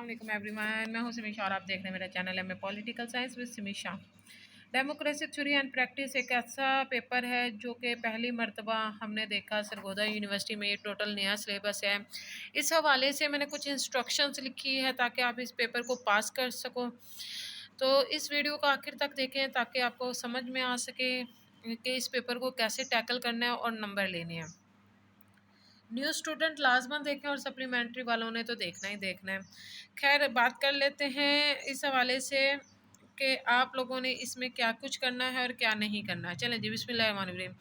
अस्सलाम वालेकुम एवरीवन, मैं हूं सिमीशा और आप देख रहे हैं मेरा चैनल है मैं political science with Simisha. Democracy theory and practice एक ऐसा पेपर है जो कि पहली मर्तबा हमने देखा सरगोदा यूनिवर्सिटी में। ये टोटल नया सिलेबस है। इस हवाले से मैंने कुछ इंस्ट्रक्शंस लिखी है ताकि आप इस पेपर को पास कर सको। तो इस वीडियो को आखिर तक देखें ताकि आपको समझ में आ सके कि इस पेपर को कैसे टैकल करना है और नंबर लेने हैं। न्यू स्टूडेंट लाजमन देखें और सप्लीमेंट्री वालों ने तो देखना ही देखना है। खैर बात कर लेते हैं इस हवाले से कि आप लोगों ने इसमें क्या कुछ करना है और क्या नहीं करना है। चलें जी, बिस्मिल्लाहिर्रहमानिर्रहीम।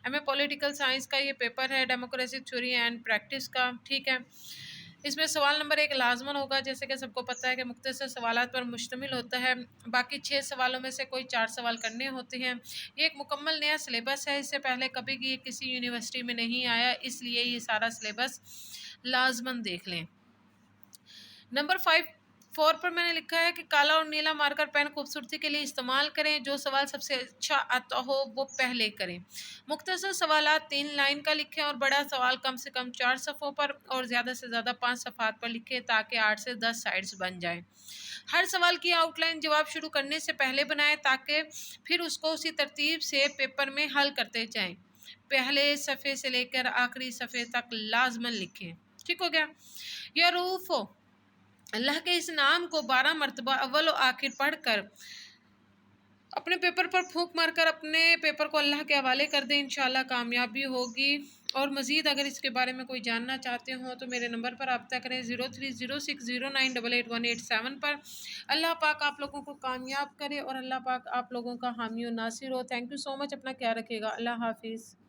एमए पॉलिटिकल साइंस का ये पेपर है, डेमोक्रेसी थ्योरी एंड प्रैक्टिस का। ठीक है, इसमें सवाल नंबर 1 लाजमन होगा, जैसे कि सबको पता है कि मुख्तसर सवालात पर मुश्तमिल होता है। बाकी 6 सवालों में से कोई 4 सवाल करने होते हैं। ये एक मुकम्मल नया सिलेबस है, इससे पहले कभी ये किसी यूनिवर्सिटी में नहीं आया, इसलिए ये सारा सिलेबस लाजमन देख लें। नंबर 4 पर मैंने लिखा है कि काला और नीला मार्कर पेन खूबसूरती के लिए इस्तेमाल करें। जो सवाल सबसे अच्छा आता हो वो पहले करें। मुख्तसर सवालात 3 लाइन का लिखें और बड़ा सवाल कम से कम 4 सफ़ों पर और ज़्यादा से ज़्यादा 5 सफ़ात पर लिखें ताकि 8 से 10 साइड्स बन जाएं। हर सवाल की आउटलाइन जवाब शुरू करने से पहले बनाएं ताकि फिर उसको उसी तरतीब से पेपर में हल करते जाएं। पहले सफ़े से लेकर आखिरी सफ़े तक लाजमन लिखें। ठीक हो गया। या रूफ हो अल्लाह के इस नाम को 12 मरतबा अव्वल और आखिर पढ़कर अपने पेपर पर फूंक मारकर अपने पेपर को अल्लाह के हवाले कर दें। इंशाल्लाह कामयाबी होगी। और मज़ीद अगर इसके बारे में कोई जानना चाहते हो तो मेरे नंबर पर रब्ता करें 0306098887 पर। अल्लाह पाक आप लोगों को कामयाब करे और अल्लाह पाक आप लोगों का हामी और नासिर हो। Thank you so much. अपना ख्याल रखिएगा। अल्लाह हाफिज़।